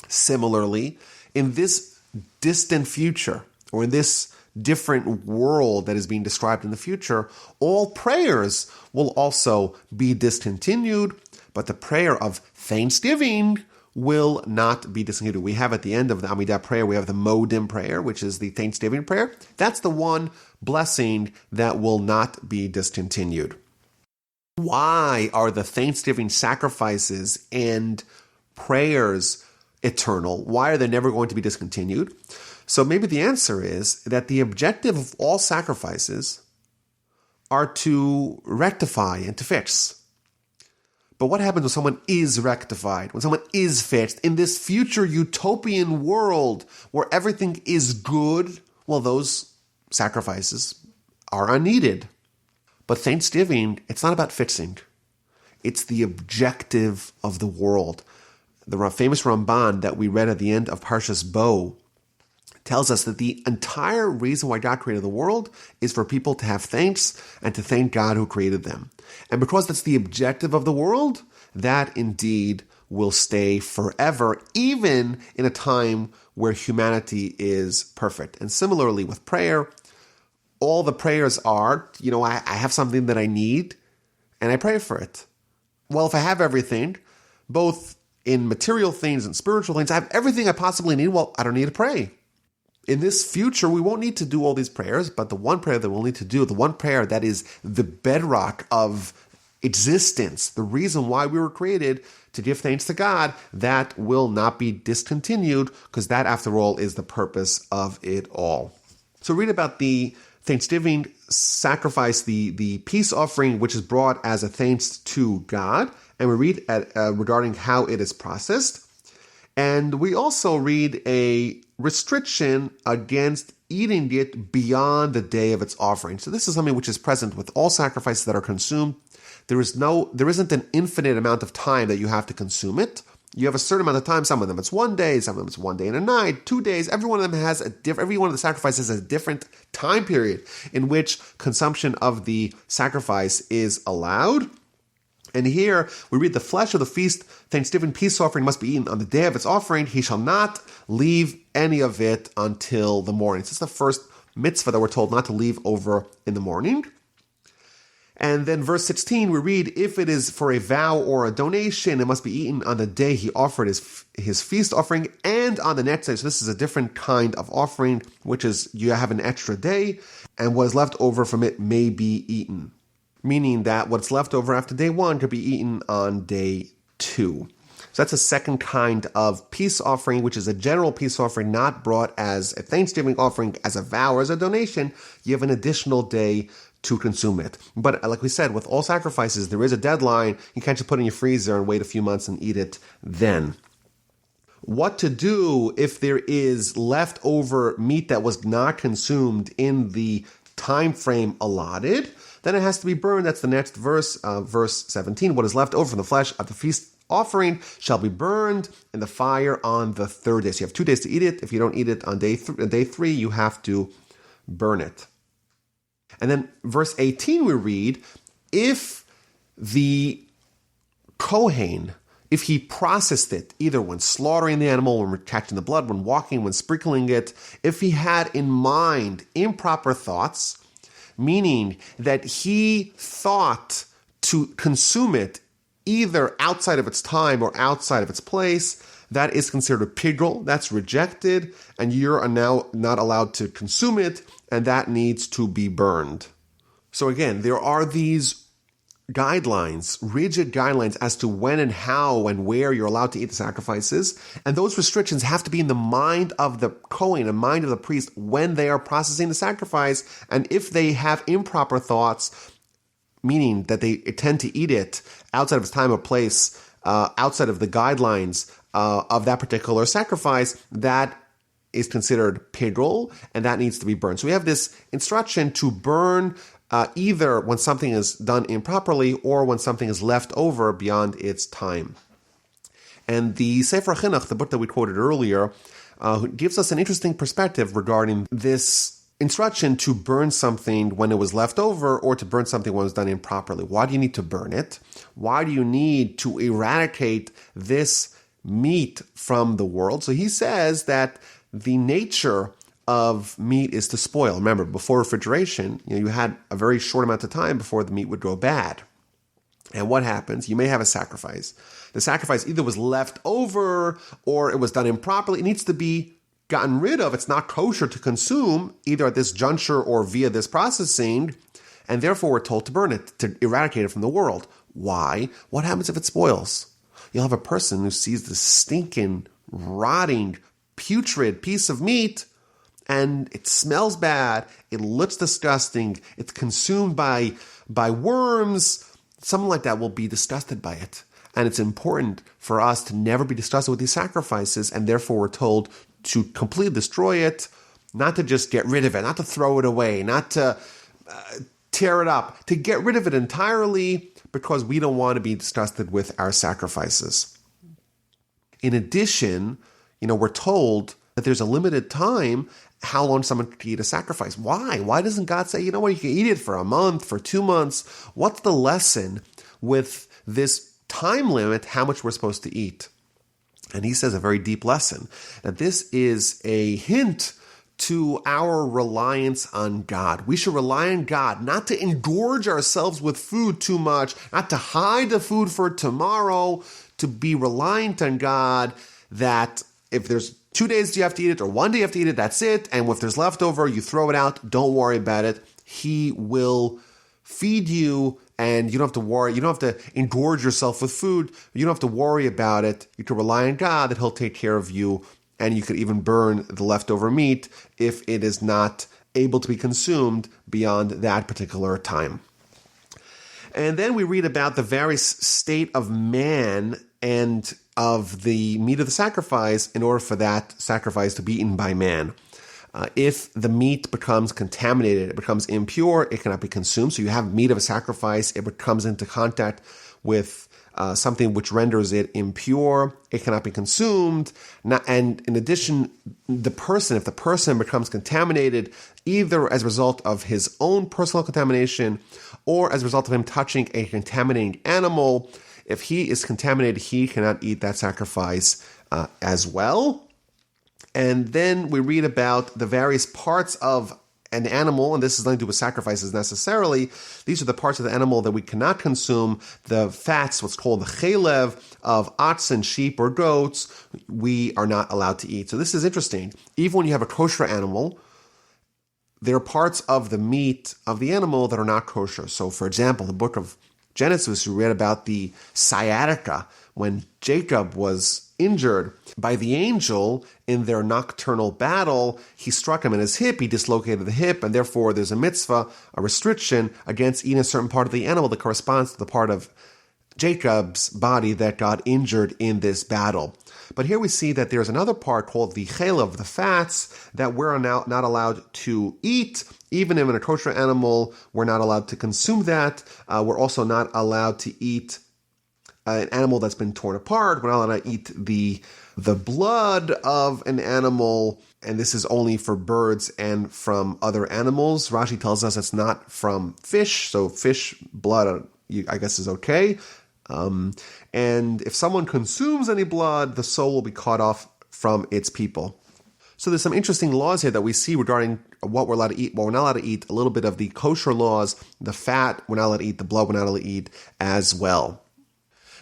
Similarly, in this distant future, or in this different world that is being described in the future, all prayers will also be discontinued, but the prayer of thanksgiving will not be discontinued. We have at the end of the Amidah prayer, we have the Modim prayer, which is the Thanksgiving prayer. That's the one blessing that will not be discontinued. Why are the Thanksgiving sacrifices and prayers eternal? Why are they never going to be discontinued? So maybe the answer is that the objective of all sacrifices are to rectify and to fix. But what happens when someone is rectified, when someone is fixed? In this future utopian world where everything is good, well, those sacrifices are unneeded. But Thanksgiving, it's not about fixing. It's the objective of the world. The famous Ramban that we read at the end of Parshas Bo tells us that the entire reason why God created the world is for people to have thanks and to thank God who created them. And because that's the objective of the world, that indeed will stay forever, even in a time where humanity is perfect. And similarly with prayer, all the prayers are, I have something that I need, and I pray for it. Well, if I have everything, both in material things and spiritual things, I have everything I possibly need, well, I don't need to pray. In this future, we won't need to do all these prayers, but the one prayer that we'll need to do, the one prayer that is the bedrock of existence, the reason why we were created, to give thanks to God, that will not be discontinued, because that, after all, is the purpose of it all. So read about the Thanksgiving sacrifice, the peace offering, which is brought as a thanks to God, and we read regarding how it is processed. And we also read a restriction against eating it beyond the day of its offering. So this is something which is present with all sacrifices that are consumed. There isn't an infinite amount of time that you have to consume it. You have a certain amount of time. Some of them it's 1 day, some of them it's 1 day and a night, 2 days. Every one of them has every one of the sacrifices has a different time period in which consumption of the sacrifice is allowed. And here we read, the flesh of the feast, Thanksgiving peace offering must be eaten on the day of its offering. He shall not leave any of it until the morning. This is the first mitzvah that we're told not to leave over in the morning. And then verse 16, we read, if it is for a vow or a donation, it must be eaten on the day he offered his feast offering and on the next day. So this is a different kind of offering, which is you have an extra day, and what is left over from it may be eaten. Meaning that what's left over after day 1 could be eaten on day 2. So that's a second kind of peace offering, which is a general peace offering, not brought as a thanksgiving offering, as a vow or as a donation. You have an additional day to consume it. But like we said, with all sacrifices, there is a deadline. You can't just put it in your freezer and wait a few months and eat it then. What to do if there is leftover meat that was not consumed in the time frame allotted? Then it has to be burned. That's the next verse, verse 17. What is left over from the flesh of the feast offering shall be burned in the fire on the third day. So you have 2 days to eat it. If you don't eat it on day 3, you have to burn it. And then verse 18 we read, if the Kohen, if he processed it, either when slaughtering the animal, when catching the blood, when walking, when sprinkling it, if he had in mind improper thoughts, meaning that he thought to consume it either outside of its time or outside of its place, that is considered a pigul. That's rejected, and you're now not allowed to consume it, and that needs to be burned. So again, there are these guidelines, rigid guidelines as to when and how and where you're allowed to eat the sacrifices. And those restrictions have to be in the mind of the Kohen, the mind of the priest, when they are processing the sacrifice. And if they have improper thoughts, meaning that they tend to eat it outside of its time or place, outside of the guidelines of that particular sacrifice, that is considered pigul, and that needs to be burned. So we have this instruction to burn either when something is done improperly or when something is left over beyond its time. And the Sefer Chinuch, the book that we quoted earlier, gives us an interesting perspective regarding this instruction to burn something when it was left over or to burn something when it was done improperly. Why do you need to burn it? Why do you need to eradicate this meat from the world? So he says that the nature of meat is to spoil. Remember, before refrigeration, you had a very short amount of time before the meat would go bad. And what happens? You may have a sacrifice. The sacrifice either was left over or it was done improperly. It needs to be gotten rid of. It's not kosher to consume either at this juncture or via this processing. And therefore, we're told to burn it, to eradicate it from the world. Why? What happens if it spoils? You'll have a person who sees this stinking, rotting, putrid piece of meat, and it smells bad, it looks disgusting, it's consumed by worms. Someone like that will be disgusted by it. And it's important for us to never be disgusted with these sacrifices, and therefore we're told to completely destroy it, not to just get rid of it, not to throw it away, not to tear it up, to get rid of it entirely, because we don't want to be disgusted with our sacrifices. In addition, we're told that there's a limited time how long someone can eat a sacrifice. Why? Why doesn't God say, you can eat it for a month, for 2 months? What's the lesson with this time limit, how much we're supposed to eat? And he says a very deep lesson, that this is a hint to our reliance on God. We should rely on God, not to engorge ourselves with food too much, not to hide the food for tomorrow, to be reliant on God, that if there's 2 days you have to eat it, or 1 day you have to eat it, that's it. And if there's leftover, you throw it out. Don't worry about it. He will feed you, and you don't have to worry. You don't have to engorge yourself with food. You don't have to worry about it. You can rely on God that He'll take care of you, and you could even burn the leftover meat if it is not able to be consumed beyond that particular time. And then we read about the various state of man and of the meat of the sacrifice in order for that sacrifice to be eaten by man. If the meat becomes contaminated, it becomes impure, it cannot be consumed. So you have meat of a sacrifice, it comes into contact with something which renders it impure, it cannot be consumed. And in addition, if the person becomes contaminated, either as a result of his own personal contamination or as a result of him touching a contaminating animal, if he is contaminated, he cannot eat that sacrifice as well. And then we read about the various parts of an animal, and this is nothing to do with sacrifices necessarily. These are the parts of the animal that we cannot consume. The fats, what's called the chalev of oxen, sheep, or goats, we are not allowed to eat. So this is interesting. Even when you have a kosher animal, there are parts of the meat of the animal that are not kosher. So for example, the book of Genesis, we read about the sciatica, when Jacob was injured by the angel in their nocturnal battle, he struck him in his hip, he dislocated the hip, and therefore there's a mitzvah, a restriction against eating a certain part of the animal that corresponds to the part of Jacob's body that got injured in this battle. But here we see that there's another part called the chelav, the fats, that we're now not allowed to eat. Even if in a kosher animal, we're not allowed to consume that. We're also not allowed to eat an animal that's been torn apart. We're not allowed to eat the blood of an animal, and this is only for birds and from other animals. Rashi tells us it's not from fish, so fish blood, I guess, is okay. And if someone consumes any blood, the soul will be cut off from its people. So there's some interesting laws here that we see regarding what we're allowed to eat, what we're not allowed to eat, a little bit of the kosher laws, the fat we're not allowed to eat, the blood we're not allowed to eat as well.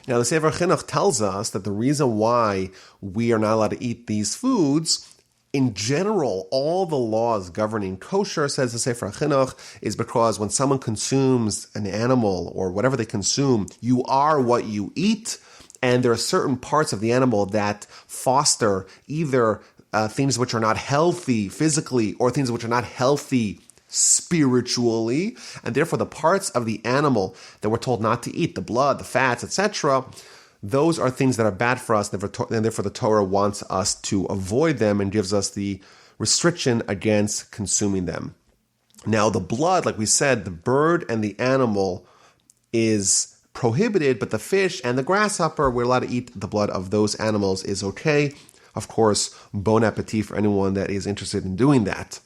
Now, the Sefer Chinuch tells us that the reason why we are not allowed to eat these foods, in general, all the laws governing kosher, says the Sefer Chinuch, is because when someone consumes an animal or whatever they consume, you are what you eat, and there are certain parts of the animal that foster either things which are not healthy physically or things which are not healthy spiritually, and therefore the parts of the animal that we're told not to eat, the blood, the fats, etc., those are things that are bad for us, and therefore the Torah wants us to avoid them and gives us the restriction against consuming them. Now, the blood, like we said, the bird and the animal is prohibited, but the fish and the grasshopper, we're allowed to eat the blood of those animals, is okay. Of course, bon appetit for anyone that is interested in doing that.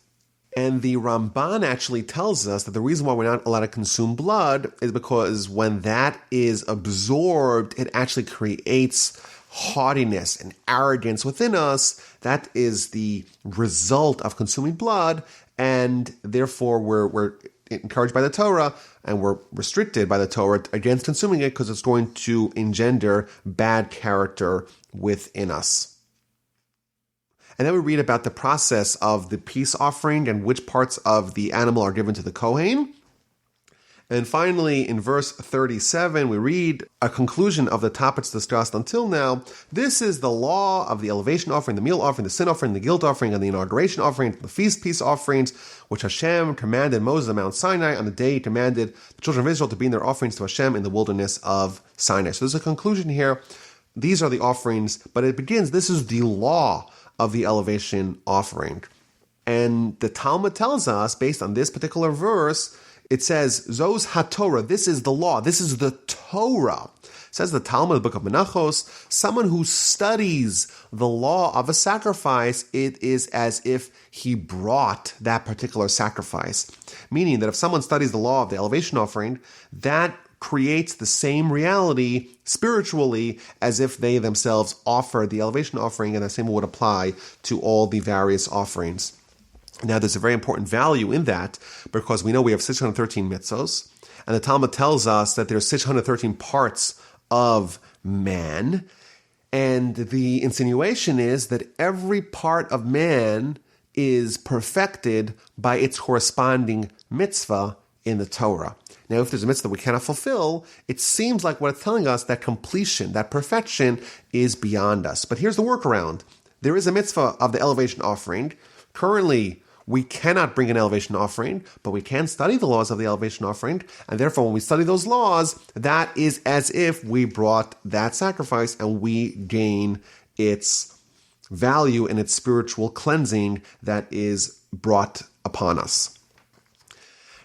And the Ramban actually tells us that the reason why we're not allowed to consume blood is because when that is absorbed, it actually creates haughtiness and arrogance within us. That is the result of consuming blood, and therefore we're encouraged by the Torah and we're restricted by the Torah against consuming it because it's going to engender bad character within us. And then we read about the process of the peace offering and which parts of the animal are given to the Kohen. And finally, in verse 37, we read a conclusion of the topics discussed until now. This is the law of the elevation offering, the meal offering, the sin offering, the guilt offering, and the inauguration offering, the feast peace offerings, which Hashem commanded Moses on Mount Sinai on the day he commanded the children of Israel to bring their offerings to Hashem in the wilderness of Sinai. So there's a conclusion here. These are the offerings, but it begins, this is the law of the elevation offering. And the Talmud tells us, based on this particular verse, it says, Zos HaTorah, this is the law, this is the Torah. It says the Talmud, the book of Menachos, someone who studies the law of a sacrifice, it is as if he brought that particular sacrifice. Meaning that if someone studies the law of the elevation offering, that creates the same reality spiritually as if they themselves offered the elevation offering, and the same would apply to all the various offerings. Now, there's a very important value in that because we know we have 613 mitzvos, and the Talmud tells us that there's 613 parts of man, and the insinuation is that every part of man is perfected by its corresponding mitzvah in the Torah. Now, if there's a mitzvah that we cannot fulfill, it seems like what it's telling us, that completion, that perfection is beyond us. But here's the workaround. There is a mitzvah of the elevation offering. Currently, we cannot bring an elevation offering, but we can study the laws of the elevation offering. And therefore, when we study those laws, that is as if we brought that sacrifice and we gain its value and its spiritual cleansing that is brought upon us.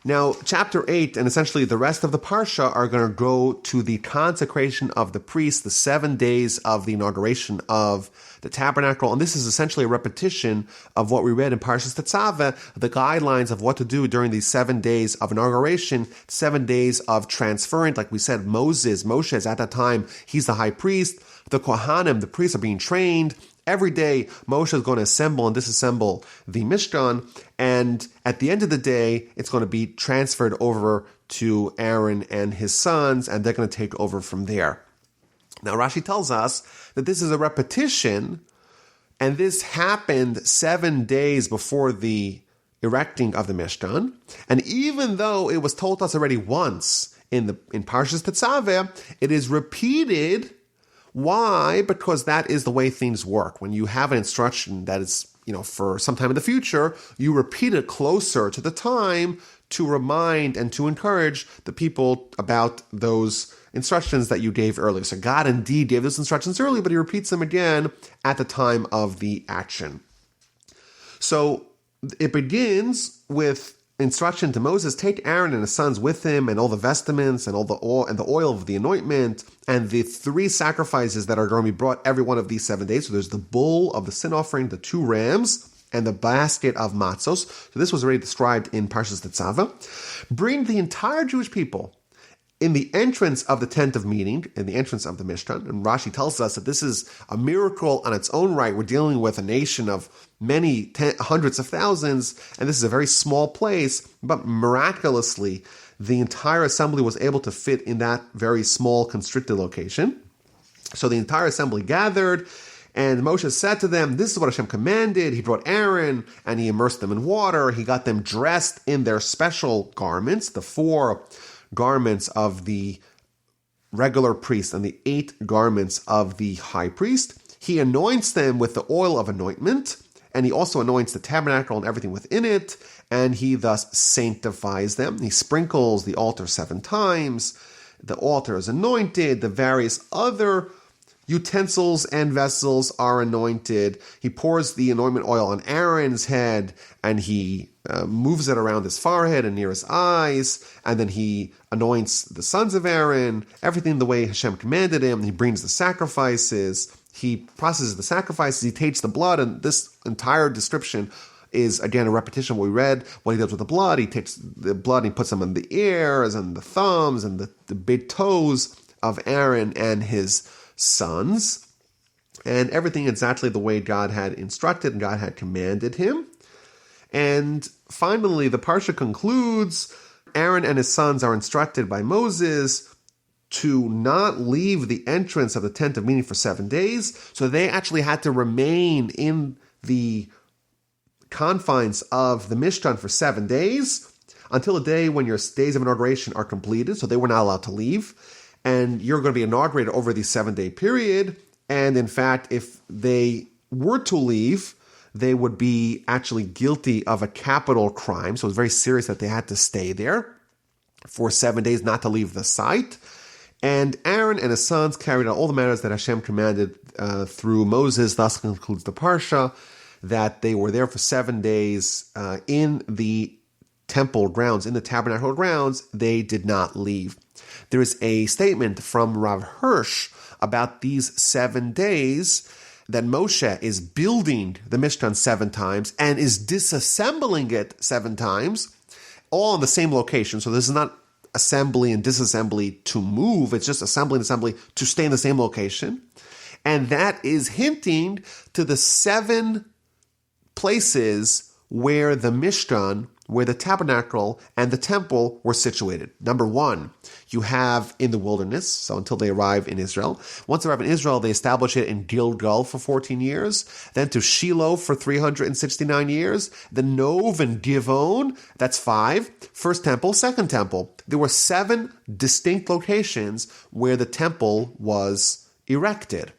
Now, chapter 8 and essentially the rest of the Parsha are going to go to the consecration of the priests, the 7 days of the inauguration of the Tabernacle. And this is essentially a repetition of what we read in Parshas Tzav, the guidelines of what to do during these 7 days of inauguration, 7 days of transference. Like we said, Moshe is at that time, he's the high priest. The Kohanim, the priests, are being trained. Every day, Moshe is going to assemble and disassemble the Mishkan, and at the end of the day, it's going to be transferred over to Aaron and his sons, and they're going to take over from there. Now, Rashi tells us that this is a repetition, and this happened 7 days before the erecting of the Mishkan, and even though it was told us already once in Parshas Tzav, it is repeated Why? Because that is the way things work. When you have an instruction that is, for some time in the future, you repeat it closer to the time to remind and to encourage the people about those instructions that you gave earlier. So God indeed gave those instructions early, but he repeats them again at the time of the action. So it begins with instruction to Moses, take Aaron and his sons with him and all the vestments and all the oil of the anointment and the 3 sacrifices that are going to be brought every one of these 7 days. So there's the bull of the sin offering, the 2 rams, and the basket of matzos. So this was already described in Parshas Tzav. Bring the entire Jewish people in the entrance of the tent of meeting, in the entrance of the Mishkan. And Rashi tells us that this is a miracle on its own right. We're dealing with a nation of many hundreds of thousands, and this is a very small place, but miraculously, the entire assembly was able to fit in that very small, constricted location. So the entire assembly gathered, and Moshe said to them, this is what Hashem commanded. He brought Aaron, and he immersed them in water. He got them dressed in their special garments, the 4 garments of the regular priest and the 8 garments of the high priest. He anoints them with the oil of anointment, and he also anoints the tabernacle and everything within it, and he thus sanctifies them. He sprinkles the altar 7 times. The altar is anointed. The various other utensils and vessels are anointed. He pours the anointment oil on Aaron's head, and he moves it around his forehead and near his eyes, and then he anoints the sons of Aaron, everything the way Hashem commanded him. He brings the sacrifices. He processes the sacrifices. He takes the blood, and this entire description is, again, a repetition of what we read. What he does with the blood, he takes the blood and he puts them in the ears and the thumbs and the big toes of Aaron and his sons, and everything exactly the way God had instructed and God had commanded him. And finally, the Parsha concludes, Aaron and his sons are instructed by Moses to not leave the entrance of the tent of meeting for 7 days. So they actually had to remain in the confines of the Mishkan for 7 days until the day when your days of inauguration are completed. So they were not allowed to leave. And you're going to be inaugurated over the 7-day period. And in fact, if they were to leave, they would be actually guilty of a capital crime. So it was very serious that they had to stay there for 7 days, not to leave the site. And Aaron and his sons carried out all the matters that Hashem commanded through Moses. Thus concludes the Parsha, that they were there for 7 days in the temple grounds, in the tabernacle grounds. They did not leave. There is a statement from Rav Hirsch about these 7 days that Moshe is building the Mishkan 7 times and is disassembling it 7 times, all in the same location. So this is not assembly and disassembly to move. It's just assembly and assembly to stay in the same location. And that is hinting to the 7 places where the Mishkan, where the tabernacle and the temple were situated. Number 1, you have in the wilderness, so until they arrive in Israel. Once they arrive in Israel, they establish it in Gilgal for 14 years, then to Shiloh for 369 years, then Nov and Givon, that's 5, first temple, second temple. There were 7 distinct locations where the temple was erected,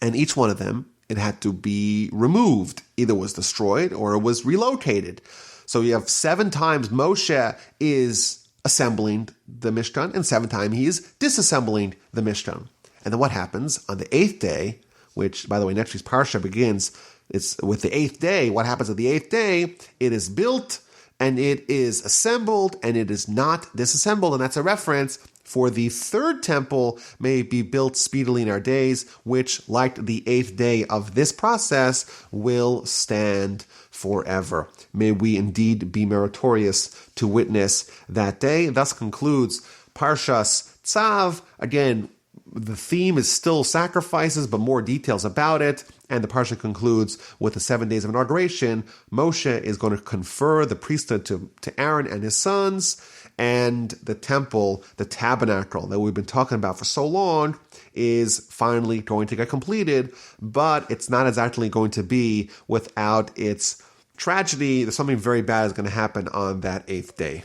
and each one of them, it had to be removed. Either was destroyed or it was relocated. So you have 7 times Moshe is assembling the Mishkan, and 7 times he is disassembling the Mishkan. And then what happens on the 8th day, which, by the way, next week's Parsha begins, it's with the 8th day. What happens at the 8th day? It is built, and it is assembled, and it is not disassembled. And that's a reference for the 3rd temple may be built speedily in our days, which, like the 8th day of this process, will stand forever. May we indeed be meritorious to witness that day. Thus concludes Parshas Tzav. Again, the theme is still sacrifices, but more details about it. And the Parsha concludes with the 7 days of inauguration. Moshe is going to confer the priesthood to Aaron and his sons, and the temple, the tabernacle that we've been talking about for so long, is finally going to get completed, but it's not exactly going to be without its tragedy. There's something very bad is going to happen on that 8th day.